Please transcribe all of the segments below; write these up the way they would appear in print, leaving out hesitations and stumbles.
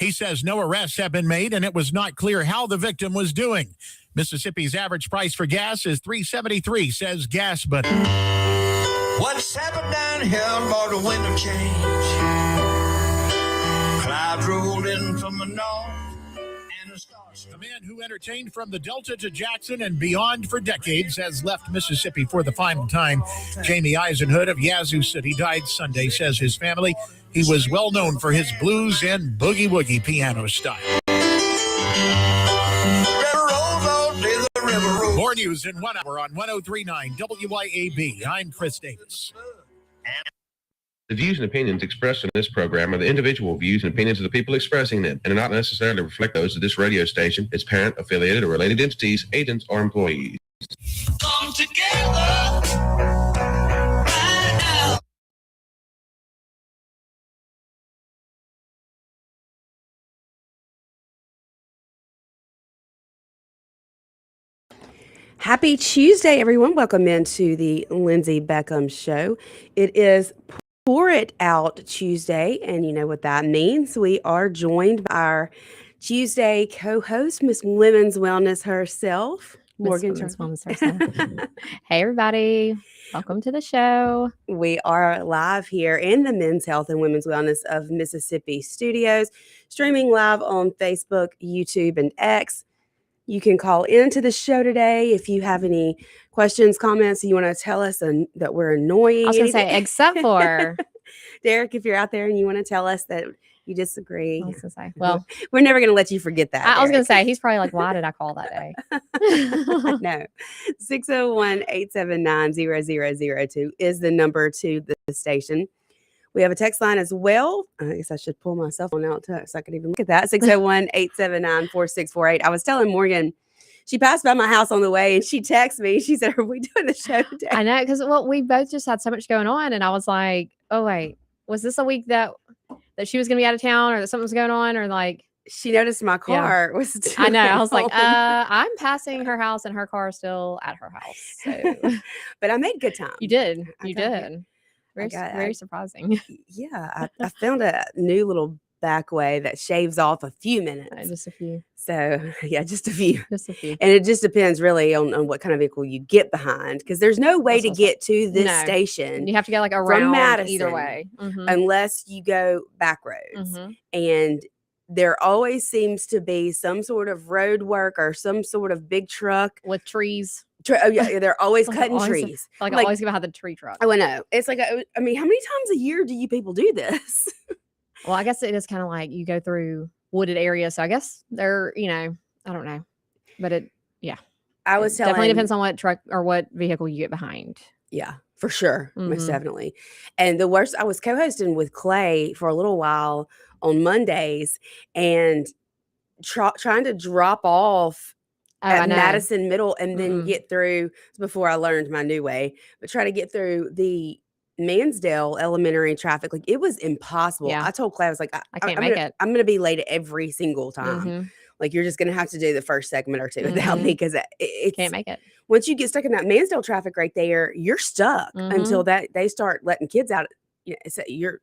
He says no arrests have been made and it was not clear how the victim was doing. Mississippi's average price for gas is $3.73, says Gas Buddy. What's happened down here, Lord, the winter change. Clouds rolled in from the north. The man who entertained from the Delta to Jackson and beyond for decades has left Mississippi for the final time. Jamie Eisenhood of Yazoo City died Sunday, says his family. He was well known for his blues and boogie-woogie piano style. More news in 1 hour on 103.9 WYAB. I'm Chris Davis. The views and opinions expressed in this program are the individual views and opinions of the people expressing them and do not necessarily reflect those of this radio station, its parent, affiliated, or related entities, agents, or employees. Come together right now. Happy Tuesday, everyone. Welcome into the Lindsay Beckham Show. It is Pour It Out Tuesday, and you know what that means. We are joined by our Tuesday co-host, Miss Women's Wellness herself, Morgan. Hey, everybody. Welcome to the show. We are live here in the Men's Health and Women's Wellness of Mississippi studios, streaming live on Facebook, YouTube, and X. You can call into the show today if you have any questions, comments, you want to tell us that we're annoying. I was going to say, except for Derek, if you're out there and you want to tell us that you disagree. I was going to say, well, we're never going to let you forget that. I was going to say, he's probably like, why did I call that day? No. 601-879-0002 is the number to the station. We have a text line as well. I guess I should pull my cell phone out so I can even look at that. 601-879-4648. I was telling Morgan, she passed by my house on the way and she texted me. She said, are we doing the show today? I know, because we both just had so much going on. And I was like, oh, wait, was this a week that she was going to be out of town or that something was going on? Or like, she noticed my car was too I know. I was like, I'm passing her house and her car is still at her house. So. But I made good time. You did. You did. Very surprising. Yeah. I found a new little back way that shaves off a few minutes. Just a few. So, yeah, just a few. Just a few. And it just depends really on what kind of vehicle you get behind, because there's no way to get to this station. You have to go like around from Madison, either way. Unless you go back roads. And there always seems to be some sort of road work or some sort of big truck with trees. Oh yeah, they're always cutting trees. I always give out the tree truck. Oh, I know. It's like, I mean, how many times a year do you people do this? Well, I guess it is kind of like you go through wooded areas. So I guess they're, I don't know. But I was telling, definitely depends on what truck or what vehicle you get behind. Yeah, for sure. Most definitely. And the worst, I was co-hosting with Clay for a little while on Mondays and trying to drop off at Madison Middle and then get through before I learned my new way, but try to get through the Mansdale elementary traffic. Like, it was impossible. Yeah. I told Clay, I was like, I can't make it. I'm going to be late every single time. Like, you're just going to have to do the first segment or two without me, because it can't make it. Once you get stuck in that Mansdale traffic right there, you're stuck until they start letting kids out. So you're,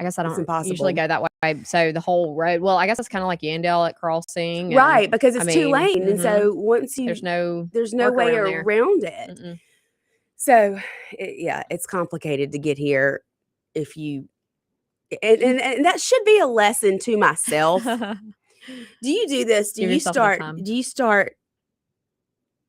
I guess I don't impossible. usually go that way. So the whole road, well, I guess it's kind of like Yandell at crossing. Right, because it's two lane. And so once there's no way around it. So it's complicated to get here if you, and that should be a lesson to myself. Do you do this? Do you start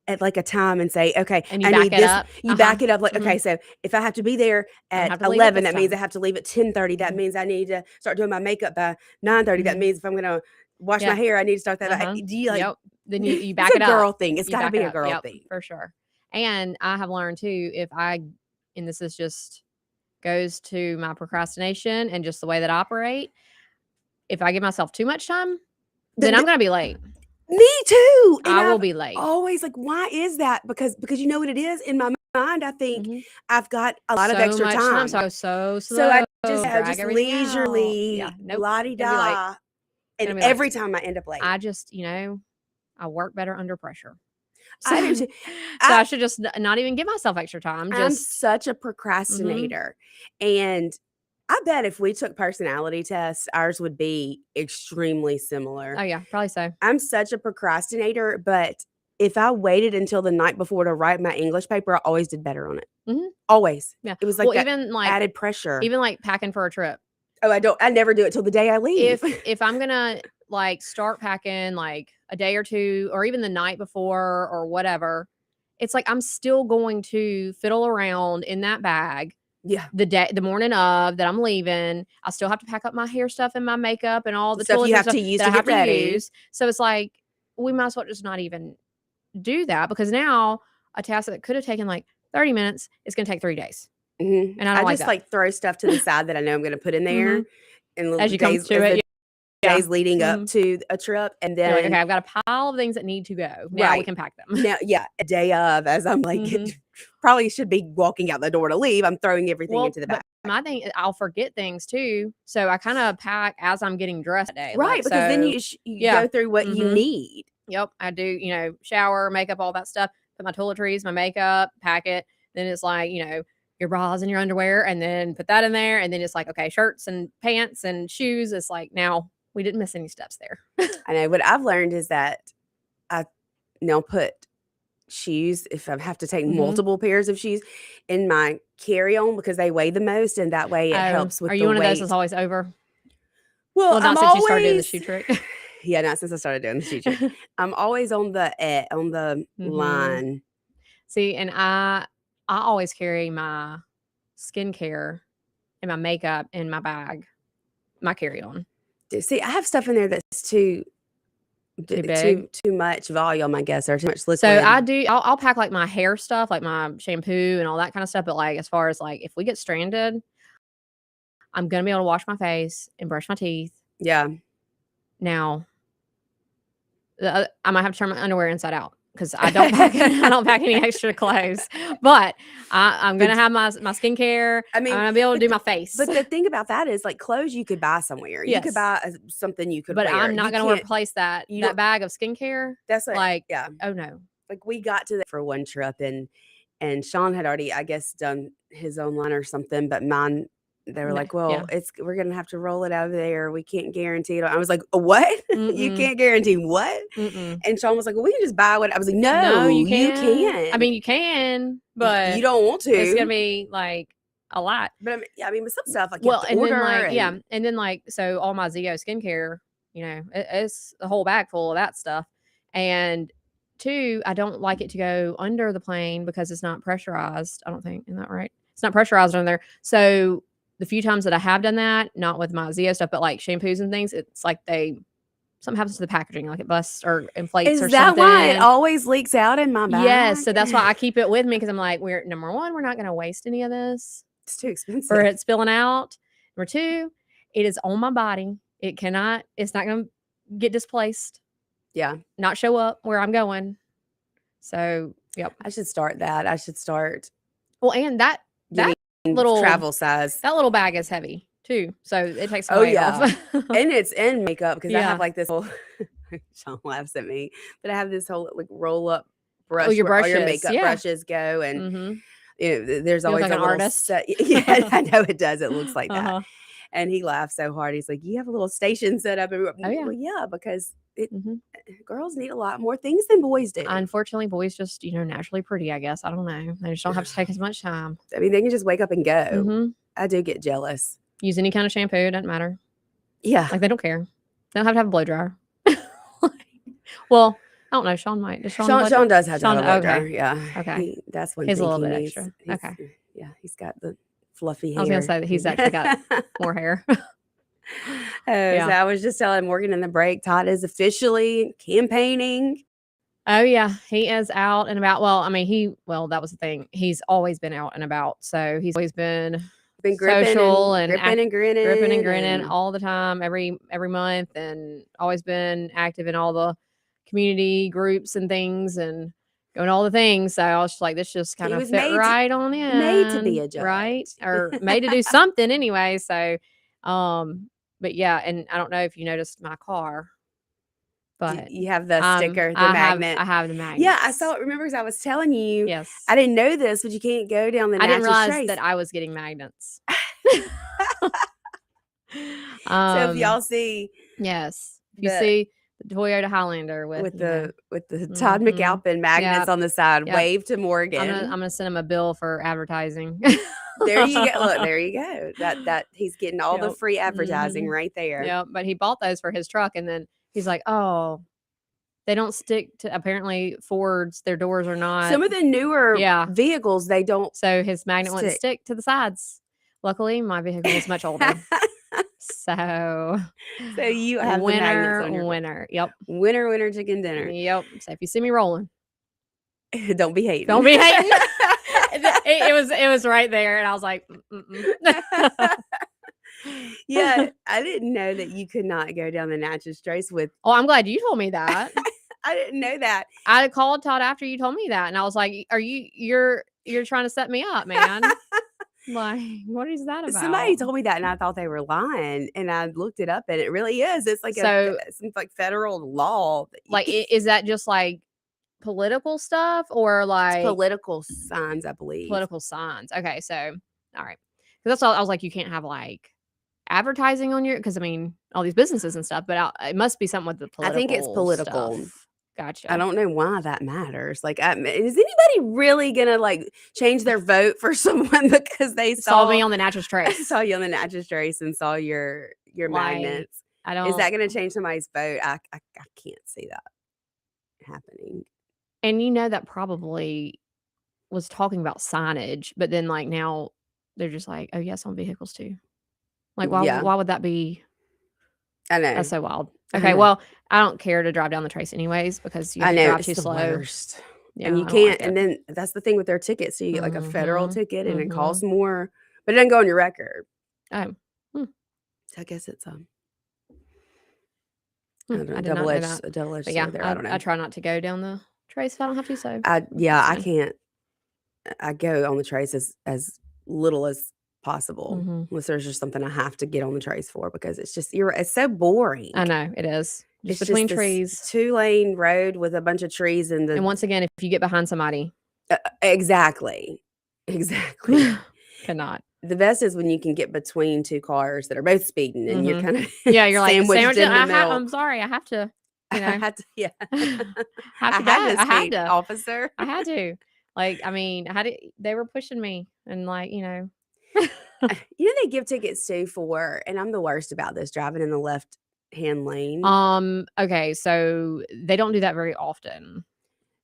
at like a time and say, okay, and you I back need it this. up. You back it up. Like, okay, so if I have to be there at 11, that means I have to leave at 10:30. That means I need to start doing my makeup by 9:30. That means if I'm going to wash my hair, I need to start that. Do you like, then you back it up. It's a girl thing. It's got to be a girl thing. For sure. And I have learned too, and this is just goes to my procrastination and just the way that I operate. If I give myself too much time, then I'm going to be late. Me too. And I will be late. Always like, why is that? Because you know what it is? In my mind, I think I've got a lot of extra time. So I go so slow. So I just leisurely, la-di-da. And every time I end up late. I just, I work better under pressure. So I do too. I should just not even give myself extra time. I'm such a procrastinator. And I bet if we took personality tests, ours would be extremely similar. Oh yeah, probably so. I'm such a procrastinator, but if I waited until the night before to write my English paper, I always did better on it. Mhm. Always. Yeah. It was like Well, that even like added pressure. even like packing for a trip. Oh, I never do it till the day I leave. If I'm gonna like start packing like a day or two, or even the night before or whatever, it's like I'm still going to fiddle around in that bag yeah. the morning of that I'm leaving. I still have to pack up my hair stuff and my makeup and all the Stuff you toiletries have stuff to use that to I have get ready. to use. So it's like we might as well just not even do that, because now a task that could have taken like 30 minutes is going to take 3 days. Mhm. And I don't like just that. like throw stuff to the side that I know I'm going to put in there, and As you come days, to as it, the yeah. days leading up to a trip, and You're like, then okay, I've got a pile of things that need to go. Now we Right. can pack them. now, a day of, as I'm like, probably should be walking out the door to leave. I'm throwing everything into the bag. But my thing is I'll forget things too. So I kind of pack as I'm getting dressed that day. Right, Like, because then so, you go through what you need. Yep, I do, you know, shower, makeup, all that stuff, put my toiletries, my makeup, pack it. Then it's like, you know, your bras and your underwear, and then put that in there. And then it's like, okay, shirts and pants and shoes. It's like, now we didn't miss any steps there. I know what I've learned is that I now put shoes, if I have to take multiple pairs of shoes, in my carry-on, because they weigh the most, and that way it helps with Are the you one of those weight. that's always over? Well, Not I'm since you started doing the always shoe trick. yeah, not since I started doing the shoe trick. I'm always on the line. See, and I always carry my skincare and my makeup in my bag, my carry-on. See, I have stuff in there that's too big? too much volume, I guess, or too much liquid. So I'll pack like my hair stuff, like my shampoo and all that kind of stuff. But like, as far as like, if we get stranded, I'm going to be able to wash my face and brush my teeth. Yeah. Now, I might have to turn my underwear inside out, because I don't pack I don't pack any extra clothes. But I'm gonna have my skincare. I mean, I'm gonna be able to do my face. But the thing about that is, like, clothes you could buy somewhere. You could buy something you could But wear. I'm not gonna replace that bag of skincare. That's what, like, yeah. Oh no. Like, we got to that for one trip, and Sean had already, I guess, done his own line or something, but mine, they were like, well, we're going to have to roll it out of there. We can't guarantee it. I was like, what? You can't guarantee what? And Sean was like, well, we can just buy what. I was like, no, you can't. I mean, you can, but you don't want to. It's going to be like a lot. But I mean, with some stuff, like, you have to and order. Then like, and then like, so all my Zeo skincare, you know, it's a whole bag full of that stuff. And 2, I don't like it to go under the plane because it's not pressurized. I don't think, isn't that right? It's not pressurized under there. So the few times that I have done that, not with my Zeo stuff, but like shampoos and things, it's like something happens to the packaging, like it busts or inflates or something. Is that why it always leaks out in my bag? Yes. So that's why I keep it with me, because I'm like, number 1, we're not going to waste any of this. It's too expensive for it spilling out. Number 2, it is on my body. It's not going to get displaced. Yeah. Not show up where I'm going. So, yep. I should start that. I should start. Well, and that little travel size. That little bag is heavy too. So it takes weight off. And it's in makeup, because I have like this whole Sean laughs at me, but I have this whole like roll up brush your where brushes. all your makeup brushes go, and you know, there's always like a an little artist. Yeah, I know it does. It looks like that. And he laughs so hard. He's like, you have a little station set up. And well, yeah, because girls need a lot more things than boys do. Unfortunately, boys just, you know, naturally pretty, I guess. I don't know. They just don't have to take as much time. I mean, they can just wake up and go. I do get jealous. Use any kind of shampoo. It doesn't matter. Yeah. Like, they don't care. They don't have to have a blow dryer. Well, I don't know. Sean might. Sean does have to have a blow dryer. Yeah. Okay. That's one he's thing a little he bit needs. extra. Okay. Yeah. He's got the fluffy hair. I was going to say that he's actually got more hair. So I was just telling Morgan in the break, Todd is officially campaigning. Oh yeah, he is out and about. Well, I mean, that was the thing. He's always been out and about. So he's always been social and gripping and grinning all the time, every month, and always been active in all the community groups and things and doing all the things. So I was just like, this just kind of fit right on in. Made to be a judge. Right? Or made to do something anyway. So but yeah, and I don't know if you noticed my car, but you have the sticker, the magnet. I have the magnet. Yeah, I saw it. Remember, because I was telling you. Yes. I didn't know this, but you can't go down the. I didn't realize that I was getting magnets. So if y'all see yes, if you the- see the Toyota Highlander with the Todd McAlpin magnets on the side, Yep. wave to Morgan. I'm gonna send him a bill for advertising. There you go. Look, there you go. That he's getting all the Yep. free advertising right there. Yeah, but he bought those for his truck, and then he's like, "Oh, they don't stick to." Apparently, Fords, their doors are not. Some of the newer Yeah. vehicles, they don't. So his magnet wouldn't stick to the sides. Luckily, my vehicle is much older. So you have the magnets on your winner. Yep. Winner, chicken dinner. Yep. So if you see me rolling, don't be hating. don't be hating. it was right there, and I was like, Yeah, I didn't know that you could not go down the Natchez Trace with. Oh, I'm glad you told me that. I didn't know that. I called Todd after you told me that, and I was like, "Are you're trying to set me up, man?" Like, what is that about? Somebody told me that, and I thought they were lying, and I looked it up, and it really is. It's like some like federal law. Like, is that just like political stuff or like political signs? I believe political signs. Okay, so all right, because that's all I was like, you can't have like advertising on your, because I mean all these businesses and stuff, but it must be something with the political. I think it's political. Stuff. Gotcha. I don't know why that matters. Like, is anybody really gonna like change their vote for someone because they saw me on the Natchez Trace? Saw you on the Natchez Trace and saw your magnets. I don't. Is that gonna change somebody's vote? I can't see that happening. And you know that probably was talking about signage, but then like now they're just like, oh yes, on vehicles too. Like why would that be? I know. That's so wild. Okay, well, I don't care to drive down the Trace anyways because you have to drive too slow. Worst. Yeah, and you can't. And then that's the thing with their tickets. So you get like a federal ticket, and it costs more, but it doesn't go on your record. Oh, so I guess it's I did not know that. a double-edged But yeah, sword there. I don't know. I try not to go down the Trace if I don't have to. So I can't. I go on the Trace as little as possible, unless there's just something I have to get on the Trace for, because it's just it's so boring. I know it is. It's between just trees, 2-lane road with a bunch of trees and once again, if you get behind somebody, exactly. cannot. The best is when you can get between two cars that are both speeding, and you're kind of you're like sandwiched in the middle. I'm sorry, I have to. You know, I had to. Yeah, I had to. Officer. I had to. Like, I mean, they were pushing me, and like, you know. They give tickets too for, and I'm the worst about this, driving in the left-hand lane. Okay, so they don't do that very often.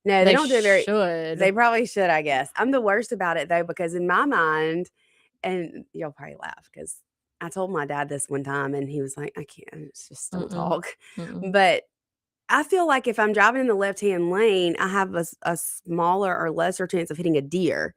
No, they don't do it very. Should. They probably should, I guess. I'm the worst about it though, because in my mind, and you'll probably laugh because I told my dad this one time, and he was like, "I can't. It's just don't talk." But I feel like if I'm driving in the left-hand lane, I have a smaller or lesser chance of hitting a deer.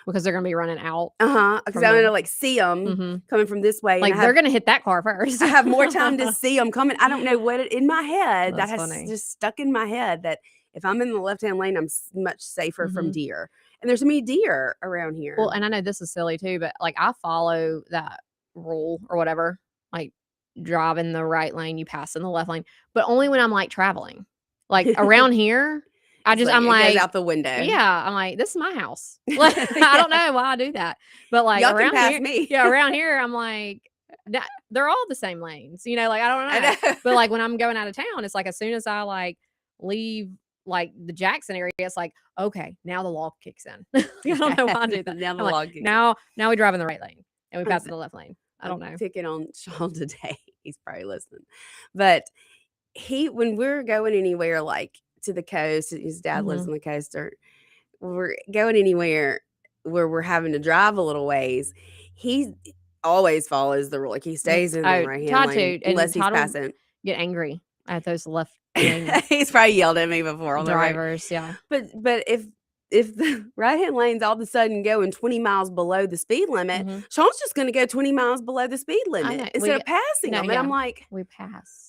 Because they're going to be running out. Because I'm going to like see them coming from this way. Like they're going to hit that car first. I have more time to see them coming. I don't know what in my head That's that has funny. just stuck in my head that if I'm in the left-hand lane, I'm much safer from deer. And there's so many deer around here. Well, and I know this is silly too, but like I follow that rule or whatever, like drive in the right lane, you pass in the left lane, but only when I'm like traveling. Like around here, I'm like, goes out the window. Yeah, I'm like, this is my house. Like, I don't know why I do that, but like y'all around can pass here, me. Yeah, around here, I'm like, they're all the same lanes. You know, like I don't know. But like when I'm going out of town, it's like as soon as I like leave like the Jackson area, it's like, okay, now the law kicks in. I don't know why I do that. Now the law law kicks in. Now we drive in the right lane and we pass in the left lane. I don't know. Picking on Sean today. He's probably listening. But when we're going anywhere like to the coast, his dad lives on the coast, or we're going anywhere where we're having to drive a little ways, he always follows the rule. Like he stays in the right hand lane unless he's passing. Get angry at those left lane He's probably yelled at me before on drivers. The right. Yeah. But if the right hand lane's all of a sudden going 20 miles below the speed limit, Sean's just going to go 20 miles below the speed limit instead of passing them. And I'm like, we pass.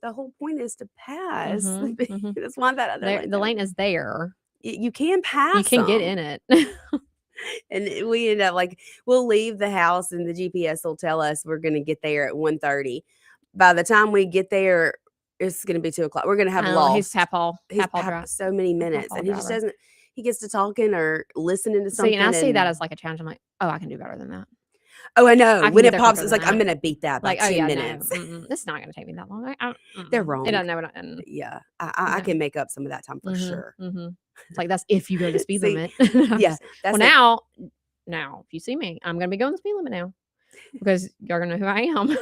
The whole point is to pass. That's why that other the lane is there. You can pass. You can get in it. And we end up like, we'll leave the house and the GPS will tell us we're going to get there at 1:30. By the time we get there, it's going to be 2:00. We're going to have lost. He's Papal so many minutes, and he just doesn't. He gets to talking or listening to something. See, and I see that as like a challenge. I'm like, oh, I can do better than that. Oh, I know. can When get it there pops, quicker it's than like, I'm that. going to beat that by Like, oh 10 yeah, minutes. no, it's not going to take me that long. They're It wrong. doesn't know. Yeah. I can make up some of that time for sure. It's like, that's if you go the speed See, limit. yeah, that's well, it. now, if you see me, I'm going to be going the speed limit now because you're going to know who I am.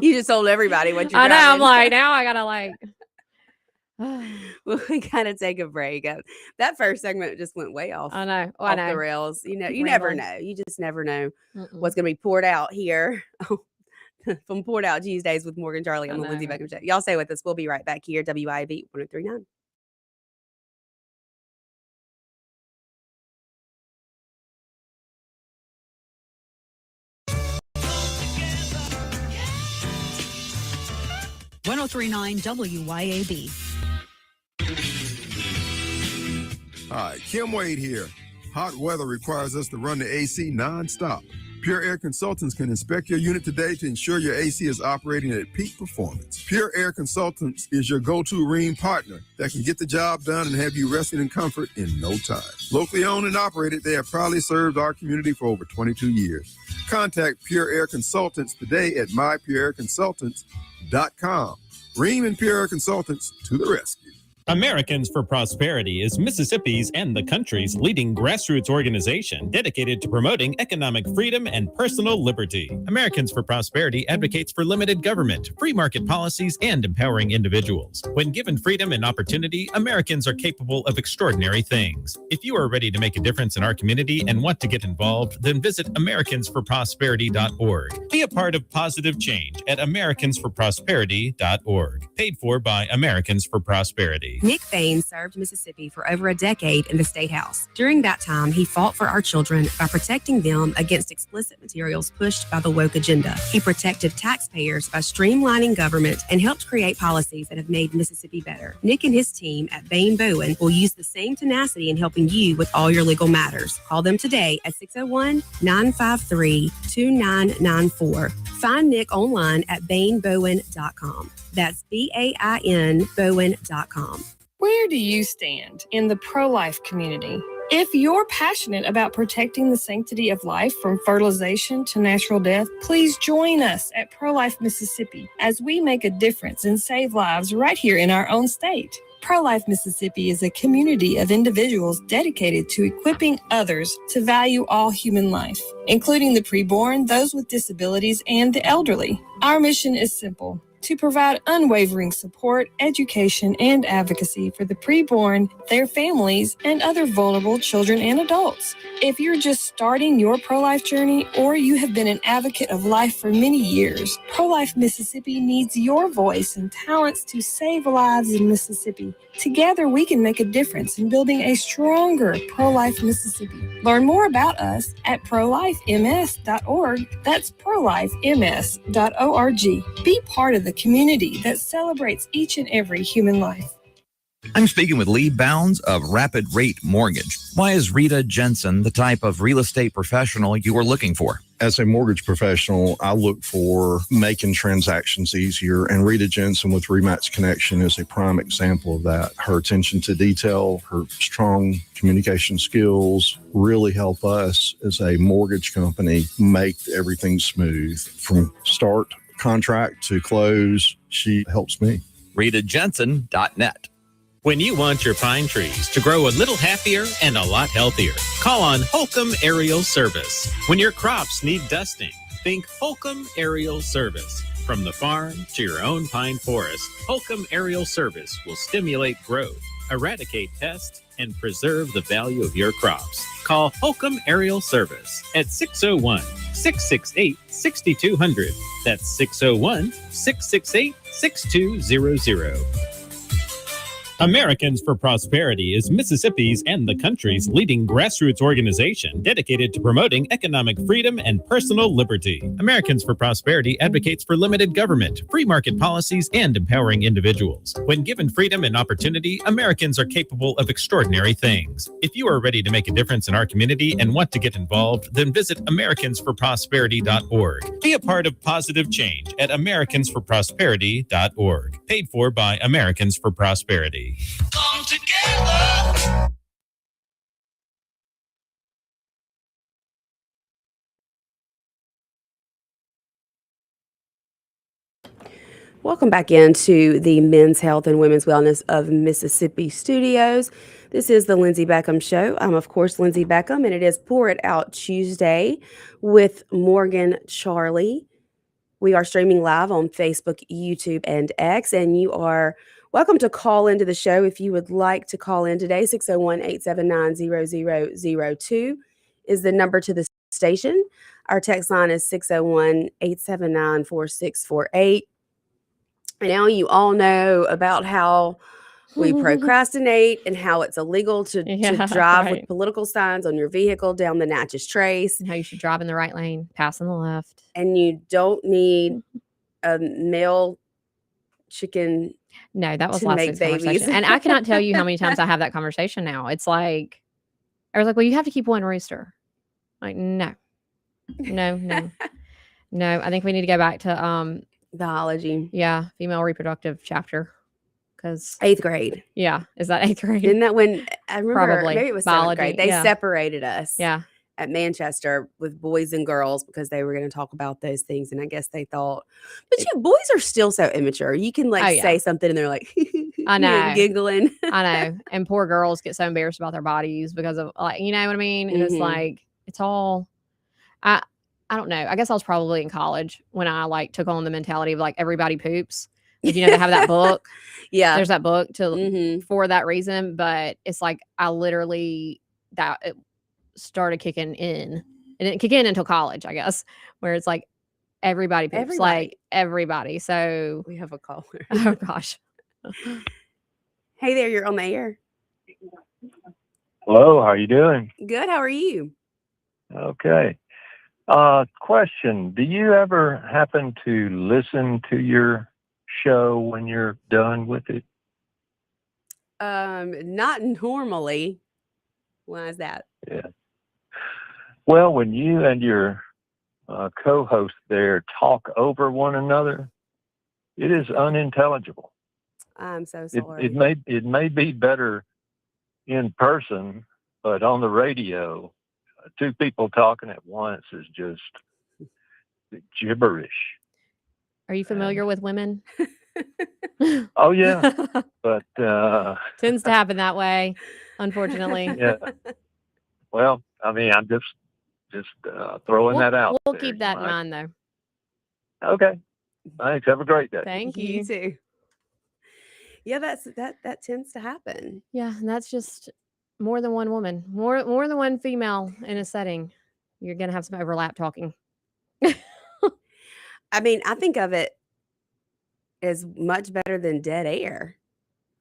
You just told everybody what you're I know. I'm driving. like, now I got to like. Well, we gotta take a break. That first segment just went way off. I know. Off the rails. You never Rambling. know. You just never know what's gonna be poured out here from Poured Out Tuesdays with Morgan Charlie on the Lindsay Beckham Show. Y'all stay with us. We'll be right back here. WIB 1039. WYAB. Hi, Kim Wade here. Hot weather requires us to run the AC nonstop. Pure Air Consultants can inspect your unit today to ensure your AC is operating at peak performance. Pure Air Consultants is your go-to Rheem partner that can get the job done and have you resting in comfort in no time. Locally owned and operated, they have proudly served our community for over 22 years. Contact Pure Air Consultants today at mypureairconsultants.com. Rheem and Pure Air Consultants to the rescue. Americans for Prosperity is Mississippi's and the country's leading grassroots organization dedicated to promoting economic freedom and personal liberty. Americans for Prosperity advocates for limited government, free market policies, and empowering individuals. When given freedom and opportunity, Americans are capable of extraordinary things. If you are ready to make a difference in our community and want to get involved, then visit americansforprosperity.org. Be a part of positive change at americansforprosperity.org. Paid for by Americans for Prosperity. Nick Fain served Mississippi for over a decade in the State House. During that time, he fought for our children by protecting them against explicit materials pushed by the woke agenda. He protected taxpayers by streamlining government and helped create policies that have made Mississippi better. Nick and his team at Bain Bowen will use the same tenacity in helping you with all your legal matters. Call them today at 601-953-2994. Find Nick online at bainbowen.com. That's BAIN Bowen.com. Where do you stand in the pro-life community? If you're passionate about protecting the sanctity of life from fertilization to natural death, please join us at Pro-Life Mississippi as we make a difference and save lives right here in our own state. Pro-Life Mississippi is a community of individuals dedicated to equipping others to value all human life, including the preborn, those with disabilities, and the elderly. Our mission is simple: to provide unwavering support, education, and advocacy for the preborn, their families, and other vulnerable children and adults. If you're just starting your pro-life journey or you have been an advocate of life for many years, Pro-Life Mississippi needs your voice and talents to save lives in Mississippi. Together, we can make a difference in building a stronger pro-life Mississippi. Learn more about us at prolifems.org. That's prolifems.org. Be part of the community that celebrates each and every human life. I'm speaking with Lee Bounds of Rapid Rate Mortgage. Why is Rita Jensen the type of real estate professional you are looking for? As a mortgage professional, I look for making transactions easier, and Rita Jensen with Rematch Connection is a prime example of that. Her attention to detail, her strong communication skills really help us as a mortgage company make everything smooth. From start contract to close, she helps me. RitaJensen.net. When you want your pine trees to grow a little happier and a lot healthier, call on Holcomb Aerial Service. When your crops need dusting, think Holcomb Aerial Service. From the farm to your own pine forest, Holcomb Aerial Service will stimulate growth, eradicate pests, and preserve the value of your crops. Call Holcomb Aerial Service at 601-668-6200. That's 601-668-6200. Americans for Prosperity is Mississippi's and the country's leading grassroots organization dedicated to promoting economic freedom and personal liberty. Americans for Prosperity advocates for limited government, free market policies, and empowering individuals. When given freedom and opportunity, Americans are capable of extraordinary things. If you are ready to make a difference in our community and want to get involved, then visit americansforprosperity.org. Be a part of positive change at americansforprosperity.org. Paid for by Americans for Prosperity. Come together. Welcome back into the Men's Health and Women's Wellness of Mississippi studios. This is the Lindsay Beckham Show. I'm, of course, Lindsay Beckham, and it is Pour It Out Tuesday with Morgan Charlie. We are streaming live on Facebook, YouTube, and X, and you are welcome to call into the show if you would like to call in today. 601-879-0002 is the number to the station. Our text line is 601-879-4648. And now you all know about how we procrastinate and how it's illegal to drive with political signs on your vehicle down the Natchez Trace. And how you should drive in the right lane, pass on the left. And you don't need a male chicken. No, that was to last make week's babies. conversation. And I cannot tell you how many times I have that conversation now. It's like, I was like, well, you have to keep one rooster. Like, no. I think we need to go back to biology. Yeah, female reproductive chapter. Because 8th grade. Yeah, is that 8th grade? Isn't that when I remember? Probably. Maybe it was biology. 7th grade. They yeah. separated us. Yeah. At Manchester with boys and girls because they were going to talk about those things, and I guess they thought, but boys are still so immature. You can say something, and they're like, I know, giggling. I know, and poor girls get so embarrassed about their bodies because of you know what I mean. And it's like it's all, I don't know. I guess I was probably in college when I took on the mentality of everybody poops. They have that book. Yeah, there's that book for that reason. But it's like I literally it started kicking in. It didn't kick in until college, I guess, where it's like everybody poops, everybody. So we have a caller. Oh gosh. Hey there, you're on the air. Hello, how are you doing? Good. How are you? Okay. Question: do you ever happen to listen to your show when you're done with it? Not normally. Why is that? Yeah. Well, when you and your co-host there talk over one another, it is unintelligible. I'm so sorry. It may be better in person, but on the radio, two people talking at once is just gibberish. Are you familiar with women? Oh yeah, but tends to happen that way, unfortunately. Yeah. Well, I mean, I'm just throwing that out. We'll keep that in mind, though. Okay. Thanks. Have a great day. Thank you. You too. Yeah, that tends to happen. Yeah, and that's just more than one woman, more than one female in a setting. You're gonna have some overlap talking. I mean, I think of it as much better than dead air,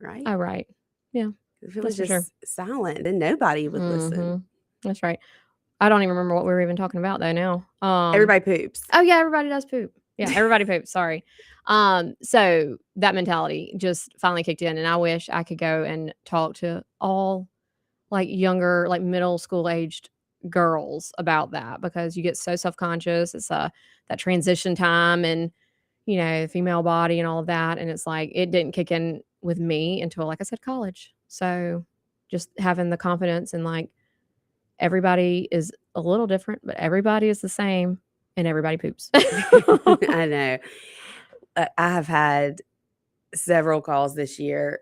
right? Oh, right. Yeah. If it was just silent, then nobody would listen. That's right. I don't even remember what we were even talking about though now. Everybody poops. Oh yeah, everybody does poop. Yeah, everybody poops. Sorry. So that mentality just finally kicked in, and I wish I could go and talk to all younger, middle school aged girls about that, because you get so self-conscious. It's that transition time, and female body and all of that. And it's like it didn't kick in with me until, like I said, college. So just having the confidence and everybody is a little different, but everybody is the same, and everybody poops. I know. I have had several calls this year.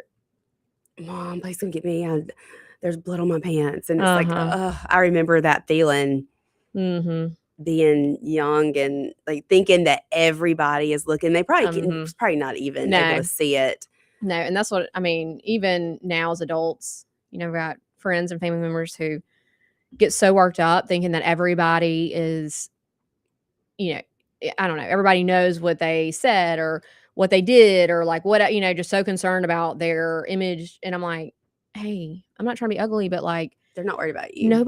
Mom, please come get me. There's blood on my pants. And it's I remember that feeling being young and thinking that everybody is looking. They probably it's probably not even able to see it. No, and that's what I mean. Even now as adults, we've got friends and family members who get so worked up thinking that everybody is, I don't know, everybody knows what they said or what they did or what, just so concerned about their image. And I'm like, hey, I'm not trying to be ugly, but they're not worried about you. No,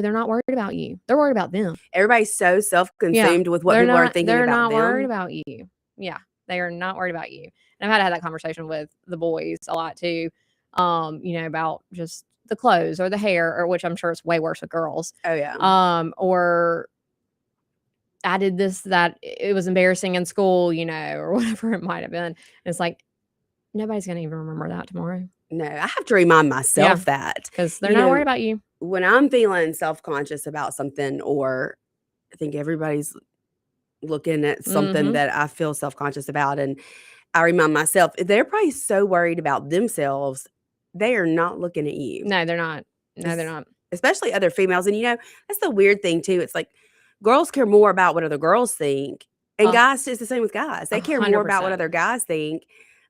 they're not worried about you. They're worried about them. Everybody's so self-consumed with what people are thinking about them. They're not worried about you. Yeah, they are not worried about you. And I've had to have that conversation with the boys a lot too, about just the clothes or the hair, or which I'm sure it's way worse with girls. Oh yeah. Or I did this, that it was embarrassing in school, or whatever it might have been. And it's like, nobody's going to even remember that tomorrow. No, I have to remind myself that. Because they're not worried about you. When I'm feeling self-conscious about something, or I think everybody's looking at something that I feel self-conscious about, and I remind myself, they're probably so worried about themselves, they are not looking at you. No, they're not. No, they're not. Especially other females. And that's the weird thing too. It's like girls care more about what other girls think. And guys, it's the same with guys. They care more about what 100%. other guys think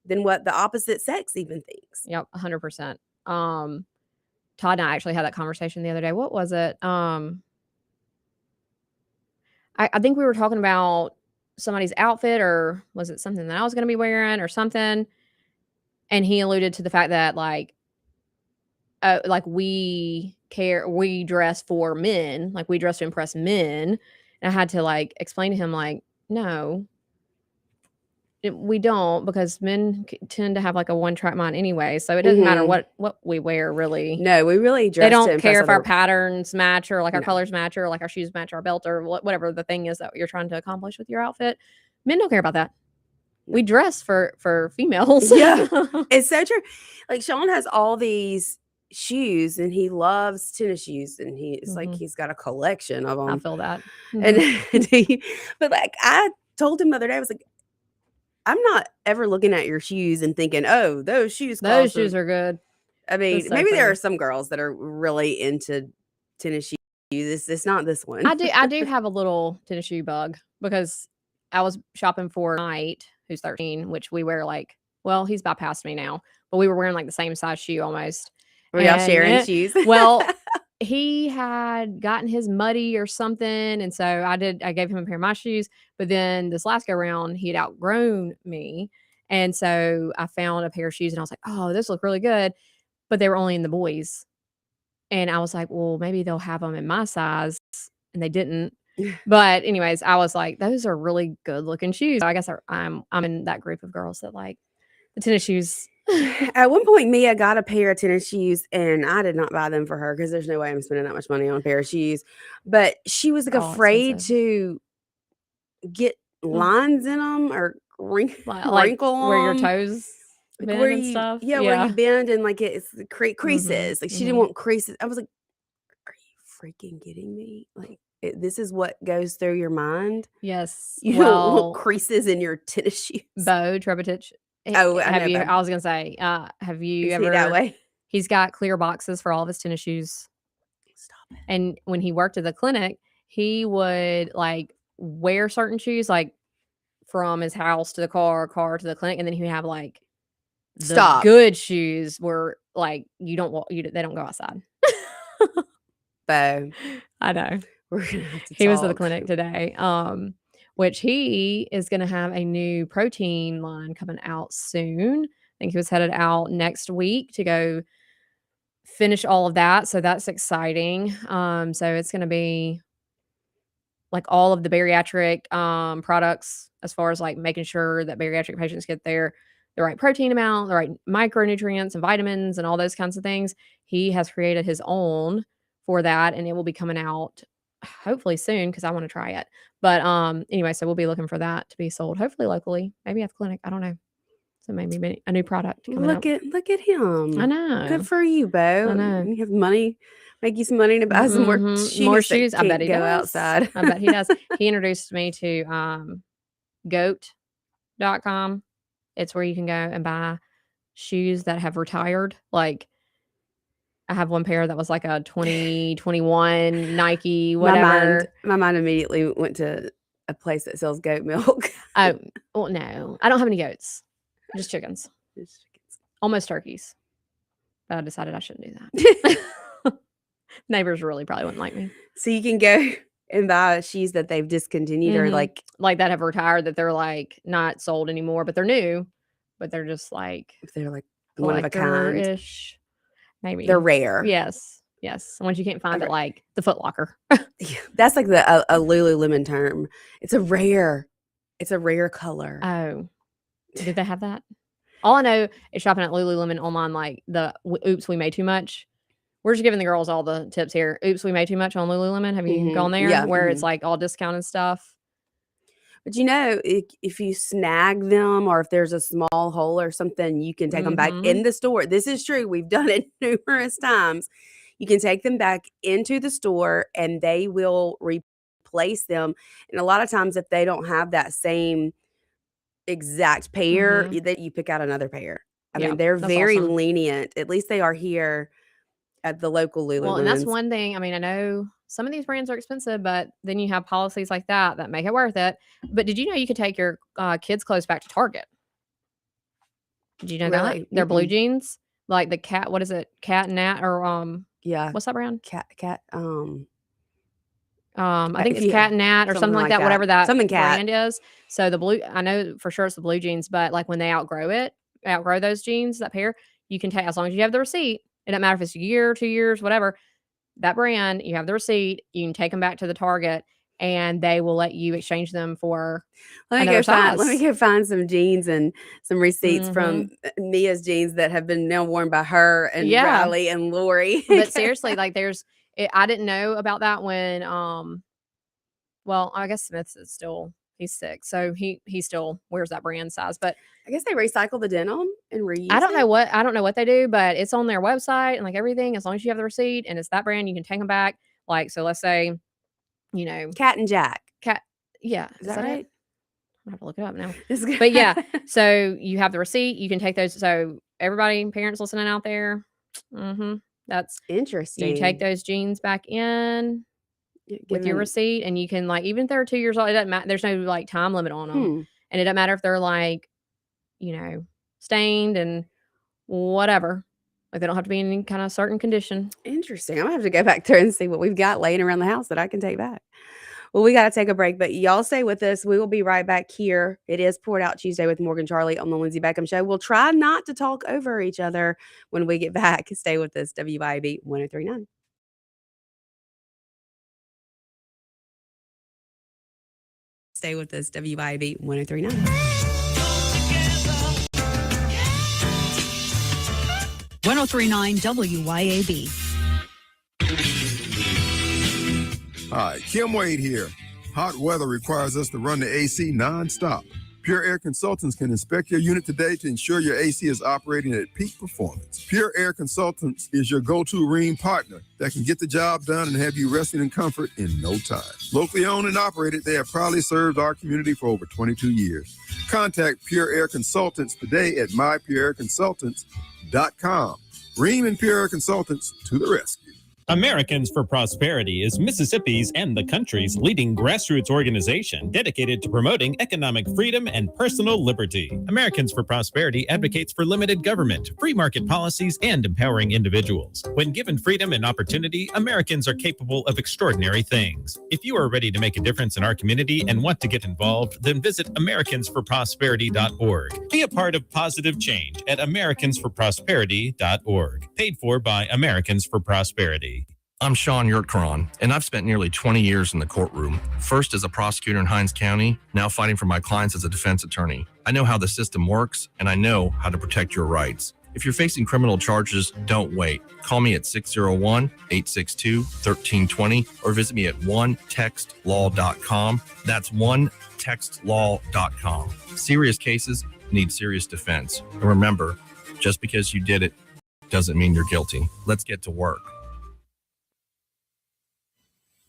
than what the opposite sex even thinks. Yep, 100%. Todd and I actually had that conversation the other day. What was it? I think we were talking about somebody's outfit, or was it something that I was going to be wearing or something? And he alluded to the fact that like we dress for men, like we dress to impress men. And I had to like explain to him like, no, we don't, because men tend to have like a one-track mind anyway. So it doesn't matter what we wear, really. No, we really dress. They don't to impress care if our other- patterns match, or like our No. colors match, or like our shoes match our belt, or whatever the thing is that you're trying to accomplish with your outfit. Men don't care about that. We dress for females. Yeah, it's so true. Like Sean has all these shoes and he loves tennis shoes, and it's like he's got a collection of them. I feel that. And but like I told him the other day, I was like, I'm not ever looking at your shoes and thinking, oh, those shoes are good. I mean, That's so maybe there funny. are some girls that are really into tennis shoes. It's not this one. I do have a little tennis shoe bug, because I was shopping for Knight, who's 13, which we wear like, well, he's bypassed me now, but we were wearing like the same size shoe almost. Were y'all sharing shoes? Well, he had gotten his muddy or something, and so I gave him a pair of my shoes, but then this last go round he had outgrown me, and so I found a pair of shoes and I was like, oh, those look really good, but they were only in the boys, and I was like, well, maybe they'll have them in my size, and they didn't. But anyways, I was like, those are really good looking shoes. I guess I'm in that group of girls that like the tennis shoes. At one point, Mia got a pair of tennis shoes, and I did not buy them for her because there's no way I'm spending that much money on a pair of shoes. But she was like afraid expensive. to get lines in them or wrinkle where your 'em. toes Like bend where and you, stuff. where you bend and like it's the creases. Like she didn't mhm. want creases. I was like, "Are you freaking kidding me? Like this is what goes through your mind? Yes. You don't want creases in your tennis shoes." Bo Trebitich. Oh, I know have you? Bo. I was gonna say, have you Is ever? he that way? He's got clear boxes for all of his tennis shoes. Stop it. And when he worked at the clinic, he would like wear certain shoes, like from his house to the car to the clinic, and then he would have like the good shoes where like they don't go outside. Bo, I know. we're gonna have to He was at the talk. clinic today, which he is going to have a new protein line coming out soon. I think he was headed out next week to go finish all of that. So that's exciting. So it's going to be like all of the bariatric products, as far as like making sure that bariatric patients get the right protein amount, the right micronutrients and vitamins and all those kinds of things. He has created his own for that, and it will be coming out hopefully soon because I want to try it. But anyway, so we'll be looking for that to be sold, hopefully locally, maybe at the clinic. I don't know. So maybe a new product coming Look at him. I know. Good for you, Bo. I know. You have money, make you some money to buy some more shoes. More that shoes. I bet he can't go does. outside. I bet he does. He introduced me to goat.com. It's where you can go and buy shoes that have retired. Like I have one pair that was like a 2021 Nike, whatever. My mind immediately went to a place that sells goat milk. Oh, well, no. I don't have any goats. Just chickens. Almost turkeys. But I decided I shouldn't do that. Neighbors really probably wouldn't like me. So you can go and buy shoes that they've discontinued or like that have retired, that they're like not sold anymore, but they're new. But they're just like they're like one of a kind. Ish. Maybe. They're rare. Yes. Once you can't find it, like the Foot Locker. That's like a Lululemon term. It's a rare color. Oh, did they have that? All I know is shopping at Lululemon online, like the oops, we made too much. We're just giving the girls all the tips here. Oops, we made too much on Lululemon. Have you gone there? Yeah. Where it's like all discounted stuff. But if you snag them or if there's a small hole or something, you can take them back in the store. This is true. We've done it numerous times. You can take them back into the store and they will replace them. And a lot of times if they don't have that same exact pair, that you pick out another pair. I mean, they're that's very awesome. lenient. At least they are here at the local Lululemons. Well, and that's one thing. I mean, I know some of these brands are expensive, but then you have policies like that make it worth it. But did you know you could take your kids' clothes back to Target? Did you know Really? that? They're blue jeans, like the cat. What is it? Cat and Nat or yeah. What's that brand? Cat. I think it's Cat and Nat or something like that. Whatever that brand is. So the blue, I know for sure it's the blue jeans, but like when they outgrow those jeans, that pair, you can take as long as you have the receipt. It doesn't matter if it's a year, 2 years, whatever. That brand, you have the receipt. You can take them back to the Target, and they will let you exchange them for another size. Let me go find some jeans and some receipts from Mia's jeans that have been now worn by her and Riley and Lori. But seriously, like I didn't know about that when well, I guess Smith's is still, he's 6, so he still wears that brand size. But I guess they recycle the denim and reuse. I don't know what they do, but it's on their website and like everything. As long as you have the receipt and it's that brand, you can take them back. Like, so let's say, you know, Cat and Jack. Yeah, is that right? I have to look it up now. But yeah, so you have the receipt. You can take those. So everybody, parents listening out there, that's interesting. You take those jeans back in with your receipt, and you can, like, even if they're 2 years old, it doesn't matter. There's no like time limit on them, and it doesn't matter if they're like, you know, stained and whatever. Like, they don't have to be in any kind of certain condition. Interesting. I'm gonna have to go back there and see what we've got laying around the house that I can take back. Well, we got to take a break, but y'all stay with us. We will be right back here. It is Poured Out Tuesday with Morgan Charlie on the Lindsay Beckham Show. We'll try not to talk over each other when we get back. Stay with us, WYAB 103.9. Stay with us, WYAB 103.9. 103.9 WYAB. Hi, Kim Wade here. Hot weather requires us to run the AC nonstop. Pure Air Consultants can inspect your unit today to ensure your AC is operating at peak performance. Pure Air Consultants is your go-to Rheem partner that can get the job done and have you resting in comfort in no time. Locally owned and operated, they have proudly served our community for over 22 years. Contact Pure Air Consultants today at mypureairconsultants.com. Rheem and Pure Air Consultants to the rescue. Americans for Prosperity is Mississippi's and the country's leading grassroots organization dedicated to promoting economic freedom and personal liberty. Americans for Prosperity advocates for limited government, free market policies, and empowering individuals. When given freedom and opportunity, Americans are capable of extraordinary things. If you are ready to make a difference in our community and want to get involved, then visit americansforprosperity.org. Be a part of positive change at americansforprosperity.org. Paid for by Americans for Prosperity. I'm Sean Yurtkaran, and I've spent nearly 20 years in the courtroom, first as a prosecutor in Hinds County, now fighting for my clients as a defense attorney. I know how the system works, and I know how to protect your rights. If you're facing criminal charges, don't wait. Call me at 601-862-1320 or visit me at onetextlaw.com. That's onetextlaw.com. Serious cases need serious defense. And remember, just because you did it doesn't mean you're guilty. Let's get to work.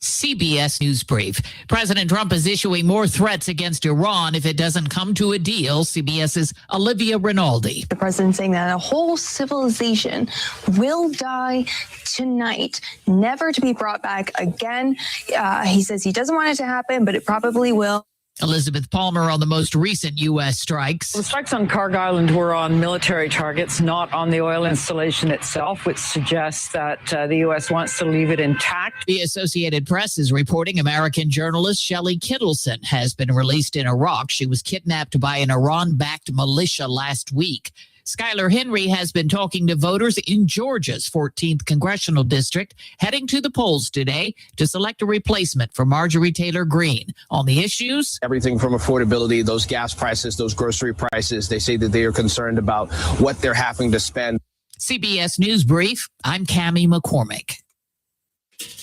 CBS News Brief. President Trump is issuing more threats against Iran if it doesn't come to a deal. CBS's Olivia Rinaldi. The president saying that a whole civilization will die tonight, never to be brought back again. He says he doesn't want it to happen, but it probably will. Elizabeth Palmer on the most recent U.S. strikes. The strikes on Karg Island were on military targets, not on the oil installation itself, which suggests that the U.S. wants to leave it intact. The Associated Press is reporting American journalist Shelley Kittleson has been released in Iraq. She was kidnapped by an Iran-backed militia last week. Skylar Henry has been talking to voters in Georgia's 14th congressional district, heading to the polls today to select a replacement for Marjorie Taylor Greene. On the issues, everything from affordability, those gas prices, those grocery prices, they say that they are concerned about what they're having to spend. CBS News Brief, I'm Cammie McCormick.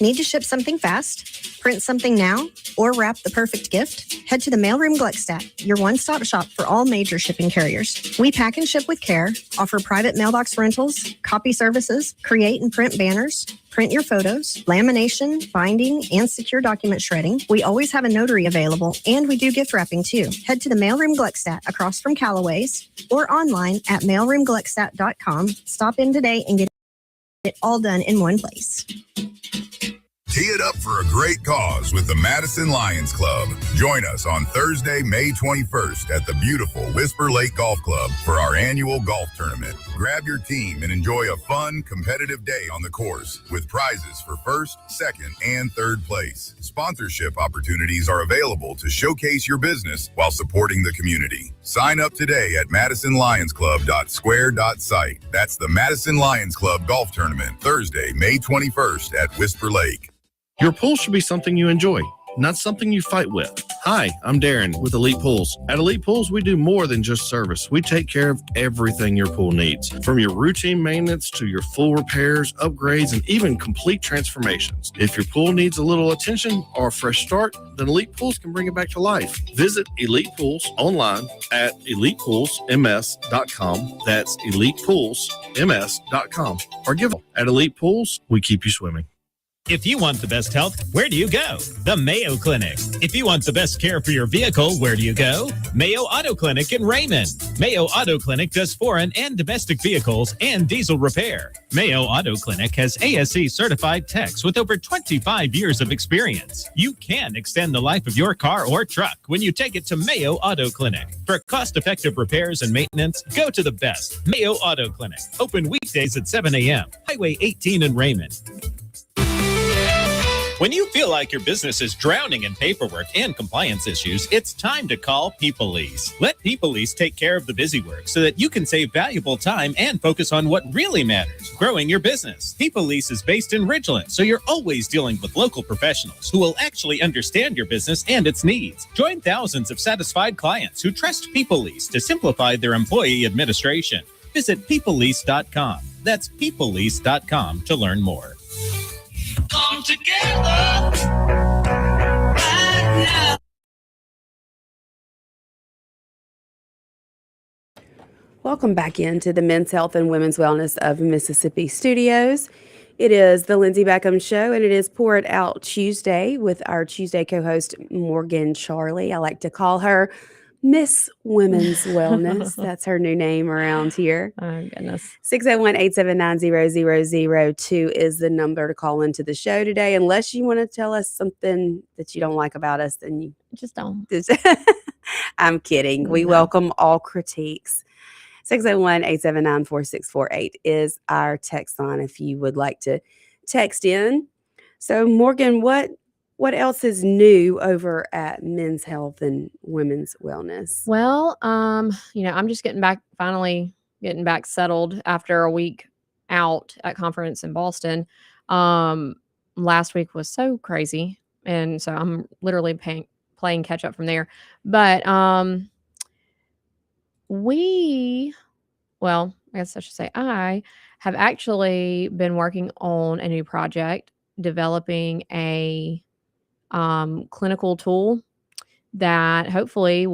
Need to ship something fast, print something now, or wrap the perfect gift? Head to the Mailroom Gluckstadt, your one-stop shop for all major shipping carriers. We pack and ship with care, offer private mailbox rentals, copy services, create and print banners, print your photos, lamination, binding, and secure document shredding. We always have a notary available, and we do gift wrapping too. Head to the Mailroom Gluckstadt across from Callaway's or online at mailroomgluckstadt.com. Stop in today and get it all done in one place. Tee it up for a great cause with the Madison Lions Club. Join us on Thursday, May 21st at the beautiful Whisper Lake Golf Club for our annual golf tournament. Grab your team and enjoy a fun, competitive day on the course with prizes for first, second, and third place. Sponsorship opportunities are available to showcase your business while supporting the community. Sign up today at madisonlionsclub.square.site. That's the Madison Lions Club Golf Tournament, Thursday, May 21st at Whisper Lake. Your pool should be something you enjoy, not something you fight with. Hi, I'm Darren with Elite Pools. At Elite Pools, we do more than just service. We take care of everything your pool needs, from your routine maintenance to your full repairs, upgrades, and even complete transformations. If your pool needs a little attention or a fresh start, then Elite Pools can bring it back to life. Visit Elite Pools online at elitepoolsms.com. That's elitepoolsms.com. Or give at Elite Pools, we keep you swimming. If you want the best health, where do you go? The Mayo Clinic. If you want the best care for your vehicle, where do you go? Mayo Auto Clinic in Raymond. Mayo Auto Clinic does foreign and domestic vehicles and diesel repair. Mayo Auto Clinic has ASE certified techs with over 25 years of experience. You can extend the life of your car or truck when you take it to Mayo Auto Clinic. For cost-effective repairs and maintenance, go to the best. Mayo Auto Clinic. Open weekdays at 7 a.m. Highway 18 in Raymond. When you feel like your business is drowning in paperwork and compliance issues, it's time to call PeopleLease. Let PeopleLease take care of the busy work so that you can save valuable time and focus on what really matters, growing your business. PeopleLease is based in Ridgeland, so you're always dealing with local professionals who will actually understand your business and its needs. Join thousands of satisfied clients who trust PeopleLease to simplify their employee administration. Visit peoplelease.com. That's peoplelease.com to learn more. Come together right now. Welcome back into the Men's Health and Women's Wellness of Mississippi studios. It is the Lindsay Beckham Show, and it is Pour It Out Tuesday with our Tuesday co-host, Morgan Charlie. I like to call her Miss Women's Wellness. That's her new name around here. Oh, goodness. 601-879-0002 is the number to call into the show today. Unless you want to tell us something that you don't like about us, then you just don't. I'm kidding. We welcome all critiques. 601-879-4648 is our text line if you would like to text in. So, Morgan, what else is new over at Men's Health and Women's Wellness? Well, I'm just finally getting back settled after a week out at conference in Boston. Last week was so crazy, and so I'm literally playing catch up from there. But I guess I should say I have actually been working on a new project, developing a clinical tool that hopefully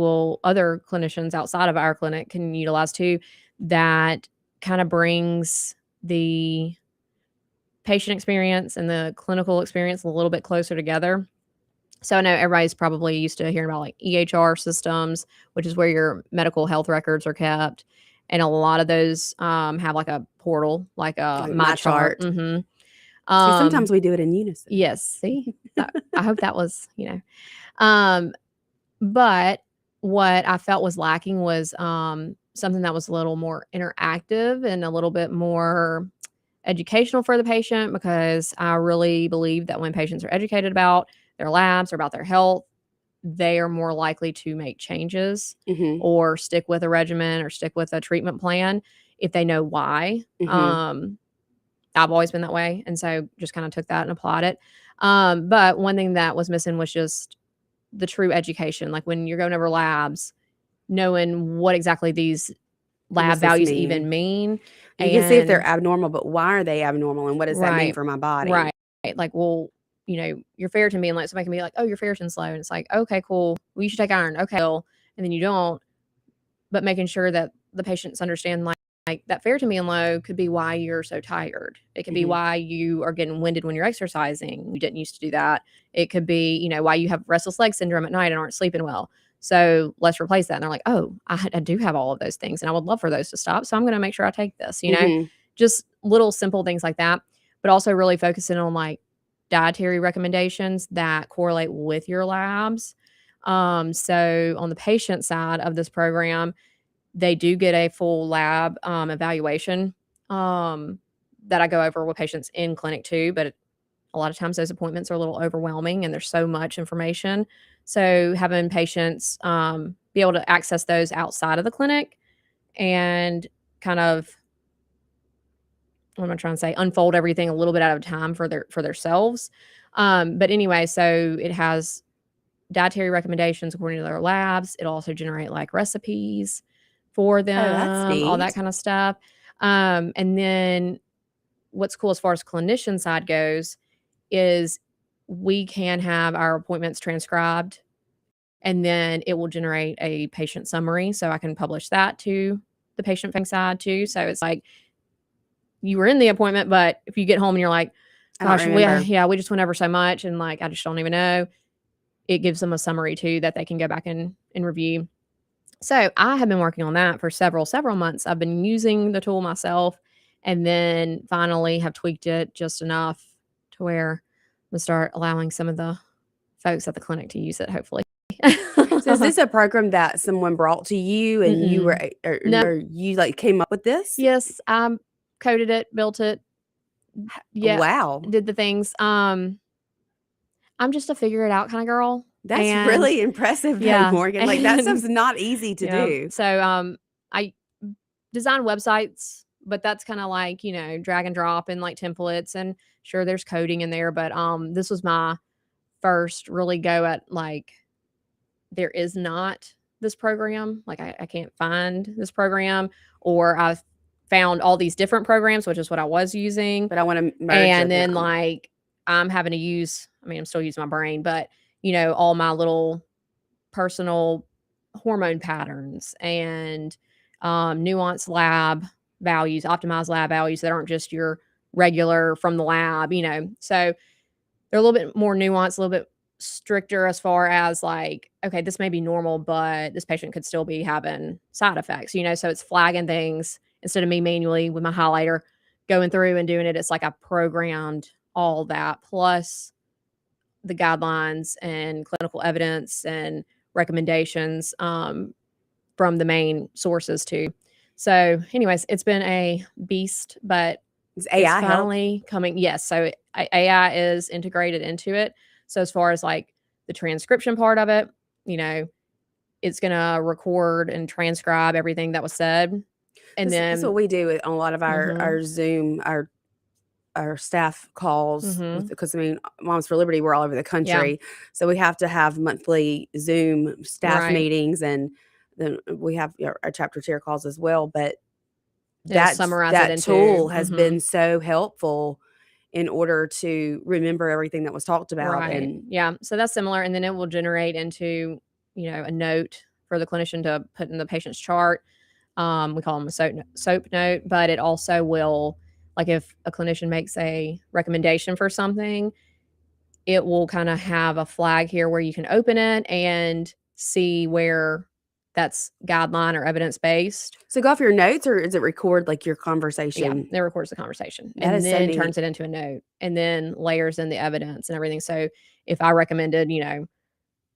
other clinicians outside of our clinic can utilize too, that kind of brings the patient experience and the clinical experience a little bit closer together. So I know everybody's probably used to hearing about like EHR systems, which is where your medical health records are kept. And a lot of those have like a portal, like a MyChart. Mm-hmm. See, sometimes we do it in unison. Yes. See, I hope that was, but what I felt was lacking was something that was a little more interactive and a little bit more educational for the patient, because I really believe that when patients are educated about their labs or about their health, they are more likely to make changes or stick with a regimen or stick with a treatment plan if they know why. I've always been that way. And so just kind of took that and applied it. But one thing that was missing was just the true education. Like when you're going over labs, knowing what exactly these lab values even mean. You can see if they're abnormal, but why are they abnormal? And what does that mean for my body? Right. like, well, your ferritin being low. Somebody can be like, oh, your ferritin's low. And it's like, okay, cool. Well, you should take iron. Okay. And then you don't. But making sure that the patients understand like that ferritin being low could be why you're so tired. It could be why you are getting winded when you're exercising. You didn't used to do that. It could be, why you have restless leg syndrome at night and aren't sleeping well. So let's replace that. And they're like, oh, I do have all of those things and I would love for those to stop. So I'm going to make sure I take this, just little simple things like that, but also really focusing on like dietary recommendations that correlate with your labs. So on the patient side of this program, they do get a full lab evaluation that I go over with patients in clinic too. But a lot of times those appointments are a little overwhelming and there's so much information. So having patients be able to access those outside of the clinic and kind of, what am I trying to say? Unfold everything a little bit at a time for themselves. But anyway, so it has dietary recommendations according to their labs. It'll also generate like recipes for them, all that kind of stuff. And then what's cool as far as clinician side goes is we can have our appointments transcribed and then it will generate a patient summary. So I can publish that to the patient side too. So it's like you were in the appointment, but if you get home and you're like, gosh, we just went over so much and like I just don't even know. It gives them a summary too that they can go back and review. So I have been working on that for several months. I've been using the tool myself and then finally have tweaked it just enough to where I'm going to start allowing some of the folks at the clinic to use it, hopefully. So is this a program that someone brought to you and you were, or you like came up with this? Yes. I coded it, built it. Yeah. Wow. Did the things. I'm just a figure it out kind of girl. That's really impressive, though, Morgan. Like that stuff's not easy to do. So I design websites, but that's kind of like, drag and drop and like templates and sure there's coding in there. But this was my first really go at like there is not this program. Like I can't find this program, or I've found all these different programs, which is what I was using. But I want to merge and then like I'm having to use, I'm still using my brain, but all my little personal hormone patterns and nuanced lab values, optimized lab values that aren't just your regular from the lab, So they're a little bit more nuanced, a little bit stricter as far as like, okay, this may be normal, but this patient could still be having side effects, so it's flagging things instead of me manually with my highlighter going through and doing it. It's like I programmed all that plus the guidelines and clinical evidence and recommendations from the main sources too. So anyways, it's been a beast, but is AI it's finally coming. Yes. So AI is integrated into it. So as far as like the transcription part of it, it's going to record and transcribe everything that was said. And then that's what we do on a lot of our Zoom, our staff calls, because Moms for Liberty, we're all over the country. So we have to have monthly Zoom staff meetings, and then we have our chapter chair calls as well. But that tool has been so helpful in order to remember everything that was talked about. Right. And so that's similar. And then it will generate into, a note for the clinician to put in the patient's chart. We call them a SOAP note, but it also will, like if a clinician makes a recommendation for something, it will kind of have a flag here where you can open it and see where that's guideline or evidence-based. So go off your notes, or does it record like your conversation? Yeah, it records the conversation and then turns it into a note and then layers in the evidence and everything. So if I recommended,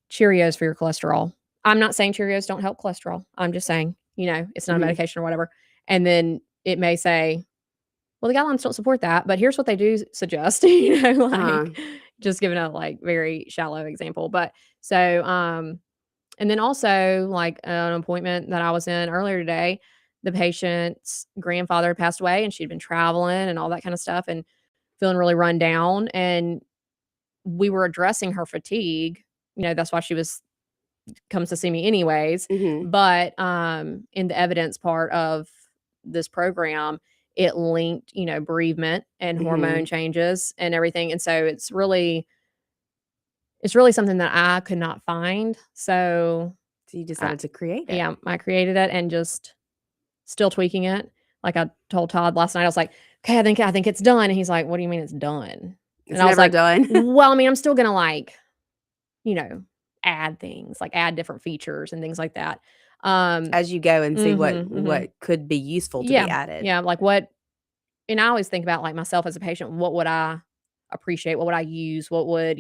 Cheerios for your cholesterol, I'm not saying Cheerios don't help cholesterol. I'm just saying, it's not a medication or whatever. And then it may say, well, the guidelines don't support that, but here's what they do suggest, just giving a like very shallow example. But so, and then also like an appointment that I was in earlier today, the patient's grandfather had passed away and she'd been traveling and all that kind of stuff and feeling really run down. And we were addressing her fatigue. That's why she comes to see me anyways. But in the evidence part of this program, it linked, bereavement and hormone changes and everything. And so it's really something that I could not find. So you decided to create it. Yeah, I created it and just still tweaking it. Like I told Todd last night, I was like, okay, I think it's done. And he's like, what do you mean it's done? It's And I was never like, done. well, I mean, I'm still gonna add things, like add different features and things like that. As you go and see Mhm, mhm. what could be useful to be Yeah, added. yeah, like what and I always think about, like, myself as a patient, what would I appreciate? What would I use? What would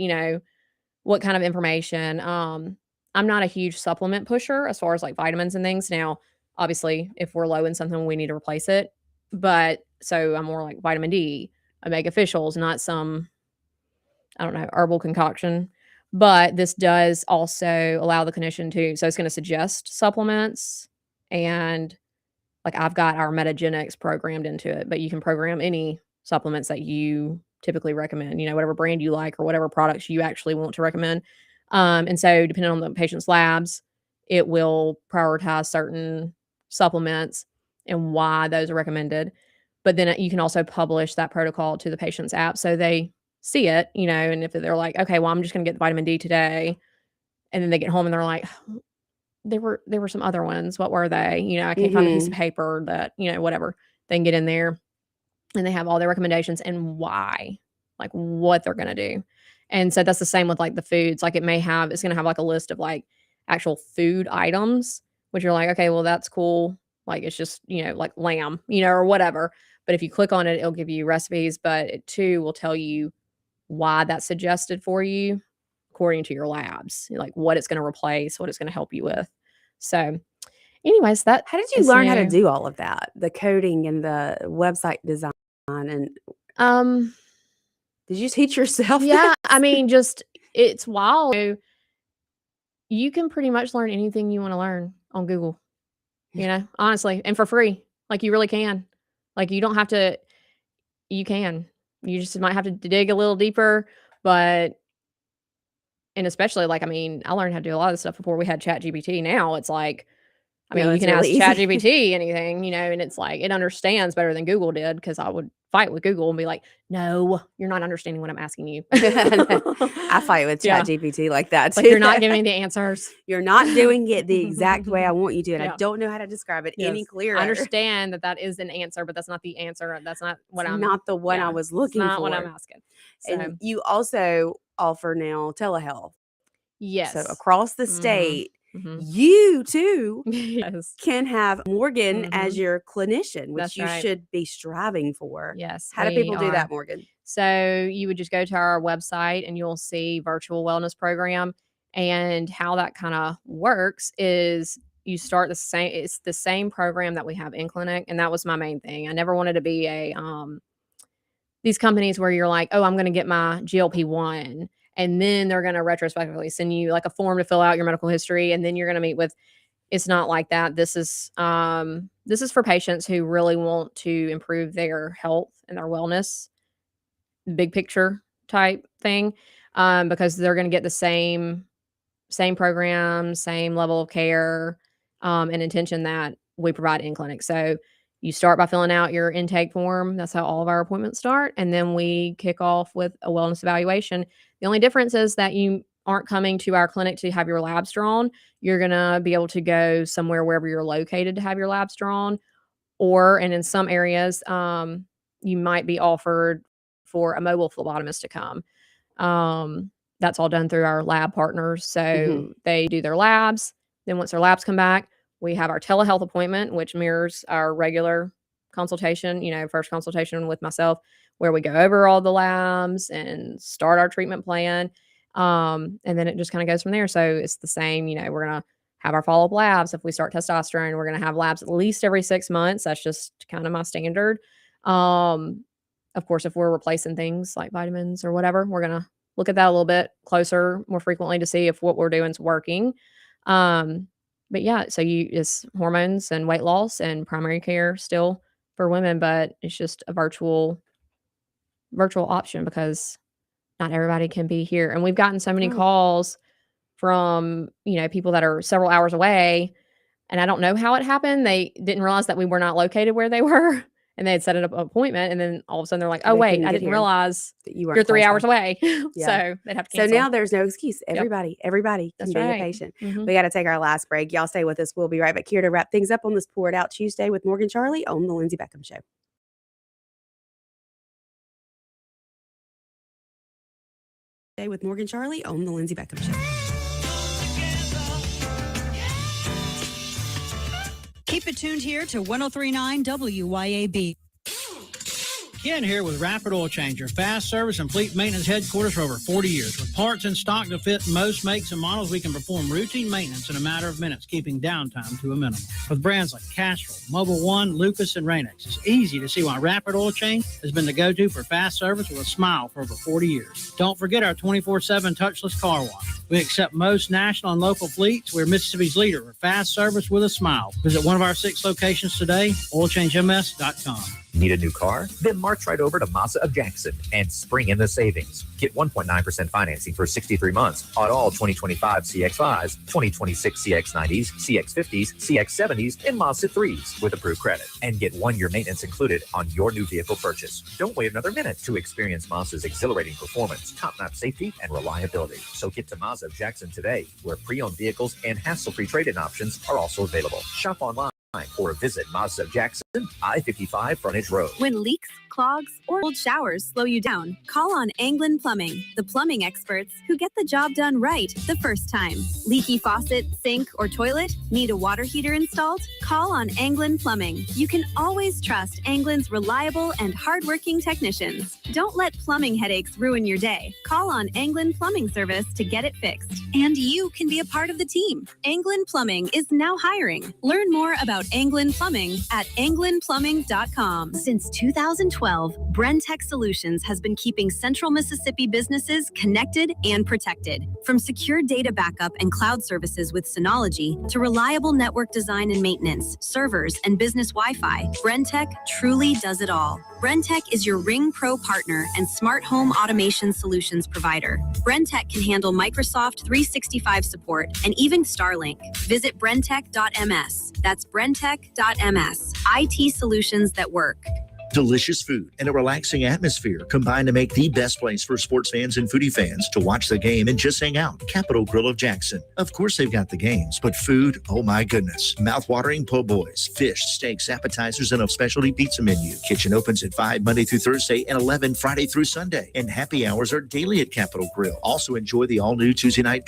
what kind of information? I'm not a huge supplement pusher as far as, like, vitamins and things. Now, obviously, if we're low in something, we need to replace it, but so I'm more like vitamin D, omega officials, not some, I don't know, herbal concoction. But this does also allow the clinician to so it's gonna suggest supplements, and, like, I've got our Metagenics programmed into it, but you can program any supplements that you typically recommend, whatever brand you like or whatever products you actually want to recommend. And so depending on the patient's labs, it will prioritize certain supplements and why those are recommended. But then you can also publish that protocol to the patient's app so they see it, and if they're like, okay, well, I'm just going to get the vitamin D today. And then they get home and they're like, there were some other ones. What were they? I can't find a piece of paper that, whatever. They can get in there and they have all their recommendations and why, like what they're going to do. And so that's the same with like the foods. Like it's going to have like a list of like actual food items, which you're like, okay, well, that's cool. Like it's just, like lamb, or whatever. But if you click on it, it'll give you recipes, but it too will tell you why that's suggested for you according to your labs, like what it's going to replace, what it's going to help you with. So anyways, how did you learn how to do all of that? The coding and the website design and did you teach yourself? Yeah, I mean, just it's wild. You can pretty much learn anything you want to learn on Google, honestly, and for free. Like you really can. Like you don't have to you can. You just might have to dig a little deeper, but and especially like I mean, I learned how to do a lot of stuff before we had ChatGPT. Now it's like I mean, you can really ask easy. ChatGPT anything, and it's like it understands better than Google did because I would fight with Google and be like, "No, you're not understanding what I'm asking you." I fight with Yeah. ChatGPT like that too. Like you're not giving me the answers. You're not doing it the exact way I want you to, and Yeah. I don't know how to describe it any Yes. clearer. I understand that is an answer, but that's not the answer. That's not what I'm not the one I was looking not for. what I'm asking. So, And you also offer now telehealth. yes. So across the Mhm. state, Mhm. you too Yes. can have Morgan as Mhm. your clinician, which That's you right. should be striving for. Yes. How do we people do are. that, Morgan? So you would just go to our website and you'll see virtual wellness program. And how that kind of works is you start it's the same program that we have in clinic. And that was my main thing. I never wanted to be these companies where you're like, oh, I'm going to get my GLP-1. And then they're going to retrospectively send you like a form to fill out your medical history. And then you're going to meet with, it's not like that. This is for patients who really want to improve their health and their wellness, big picture type thing, because they're going to get the same program, same level of care, and attention that we provide in clinic. So you start by filling out your intake form. That's how all of our appointments start. And then we kick off with a wellness evaluation. The only difference is that you aren't coming to our clinic to have your labs drawn. You're going to be able to go somewhere wherever you're located to have your labs drawn. And in some areas, you might be offered for a mobile phlebotomist to come. That's all done through our lab partners. So they do their labs. Then once their labs come back, we have our telehealth appointment, which mirrors our regular consultation, first consultation with myself, where we go over all the labs and start our treatment plan. And then it just kind of goes from there. So it's the same, we're going to have our follow-up labs. If we start testosterone, we're going to have labs at least every 6 months. That's just kind of my standard. Of course, if we're replacing things like vitamins or whatever, we're going to look at that a little bit closer, more frequently to see if what we're doing is working. But yeah, so it's hormones and weight loss and primary care still for women, but it's just a virtual option because not everybody can be here. And we've gotten so many calls from, people that are several hours away, and I don't know how it happened. They didn't realize that we were not located where they were. and they had set an appointment, and then all of a sudden they're like, oh, They wait, couldn't I get didn't here. realize That you weren't you're 3 close hours by. away. Yeah. So they'd have to So cancel. now there's no excuse. Everybody can That's be right. patient. Mhm. We got to take our last break. Y'all stay with us. We'll be right back here to wrap things up on this Pour It Out Tuesday with Morgan Charlie on the Lindsay Beckham Show. With Morgan Charlie on the Lindsay Beckham Show. Keep it tuned here to 1039 WYAB. Ken here with Rapid Oil Change, your fast service and fleet maintenance headquarters for over 40 years. With parts in stock to fit most makes and models, we can perform routine maintenance in a matter of minutes, keeping downtime to a minimum. With brands like Castrol, Mobile One, Lucas, and Rain-X, it's easy to see why Rapid Oil Change has been the go-to for fast service with a smile for over 40 years. Don't forget our 24/7 touchless car wash. We accept most national and local fleets. We're Mississippi's leader for fast service with a smile. Visit one of our 6 locations today, oilchangems.com. Need a new car? Then march right over to Mazda of Jackson and spring in the savings. Get 1.9% financing for 63 months on all 2025 CX-5s, 2026 CX-90s, CX-50s, CX-70s, and Mazda 3s with approved credit. And get 1-year maintenance included on your new vehicle purchase. Don't wait another minute to experience Mazda's exhilarating performance, top-notch safety, and reliability. So get to Mazda of Jackson today, where pre-owned vehicles and hassle-free trade-in options are also available. Shop online or visit Mazda of Jackson, I-55 Frontage Road. When leaks, clogs, or old showers slow you down, call on Anglin Plumbing, the plumbing experts who get the job done right the first time. Leaky faucet, sink, or toilet? Need a water heater installed? Call on Anglin Plumbing. You can always trust Anglin's reliable and hardworking technicians. Don't let plumbing headaches ruin your day. Call on Anglin Plumbing Service to get it fixed. And you can be a part of the team. Anglin Plumbing is now hiring. Learn more about Anglin Plumbing at anglinplumbing.com. Since 2012, Brentech Solutions has been keeping Central Mississippi businesses connected and protected. From secure data backup and cloud services with Synology to reliable network design and maintenance, servers, and business Wi-Fi, Brentech truly does it all. Brentech is your Ring Pro partner and smart home automation solutions provider. Brentech can handle Microsoft 365 support and even Starlink. Visit brentech.ms. That's brentech.ms. IT solutions that work. Delicious food and a relaxing atmosphere combine to make the best place for sports fans and foodie fans to watch the game and just hang out. Capitol Grill of Jackson. Of course they've got the games, but food, oh my goodness. Mouth-watering po' boys, fish, steaks, appetizers, and a specialty pizza menu. Kitchen opens at 5 Monday through Thursday and 11 Friday through Sunday. And happy hours are daily at Capitol Grill. Also enjoy the all-new Tuesday night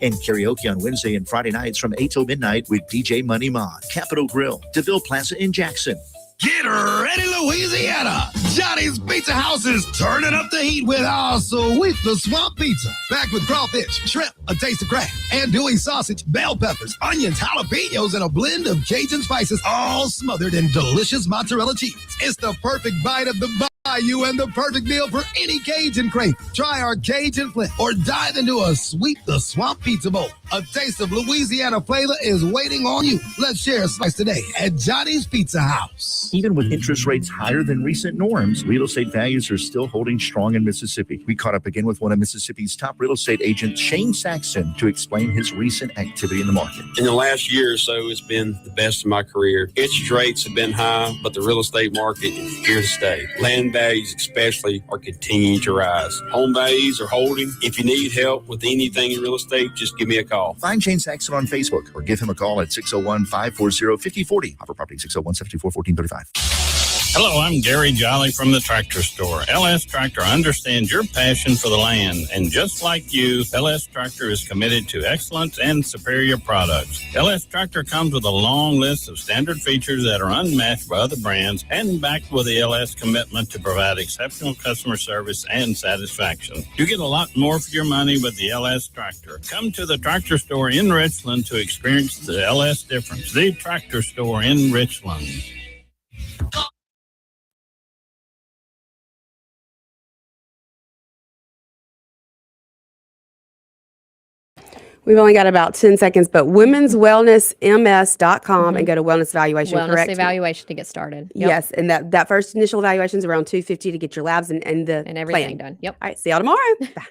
and karaoke on Wednesday and Friday nights from 8 till midnight with DJ Money Mod. Capitol Grill, DeVille Plaza in Jackson. Get ready, Louisiana! Johnny's Pizza House is turning up the heat with our Sweet the Swamp Pizza. Packed with crawfish, shrimp, a taste of crab, andouille sausage, bell peppers, onions, jalapenos, and a blend of Cajun spices, all smothered in delicious mozzarella cheese. It's the perfect bite of the bayou and the perfect meal for any Cajun crave. Try our Cajun Flint or dive into a Sweet the Swamp Pizza Bowl. A taste of Louisiana flavor is waiting on you. Let's share a slice today at Johnny's Pizza House. Even with interest rates higher than recent norms, real estate values are still holding strong in Mississippi. We caught up again with one of Mississippi's top real estate agents, Shane Saxon, to explain his recent activity in the market. In the last year or so, it's been the best of my career. Interest rates have been high, but the real estate market is here to stay. Land values especially are continuing to rise. Home values are holding. If you need help with anything in real estate, just give me a call. Find Shane Saxon on Facebook or give him a call at 601-540-5040. Offer property 601-74-1435. Hello, I'm Gary Jolly from the Tractor Store. LS Tractor understands your passion for the land, and just like you, LS Tractor is committed to excellence and superior products. LS Tractor comes with a long list of standard features that are unmatched by other brands and backed with the LS commitment to provide exceptional customer service and satisfaction. You get a lot more for your money with the LS Tractor. Come to the Tractor Store in Richland to experience the LS difference. The Tractor Store in Richland. We've only got about 10 seconds, but womenswellnessms.com and go to wellness evaluation, Wellness correct? evaluation to get started. Yep. Yes, and that first initial evaluation is around $250 to get your labs and the and everything plan done. Yep. All right, see y'all tomorrow. Bye.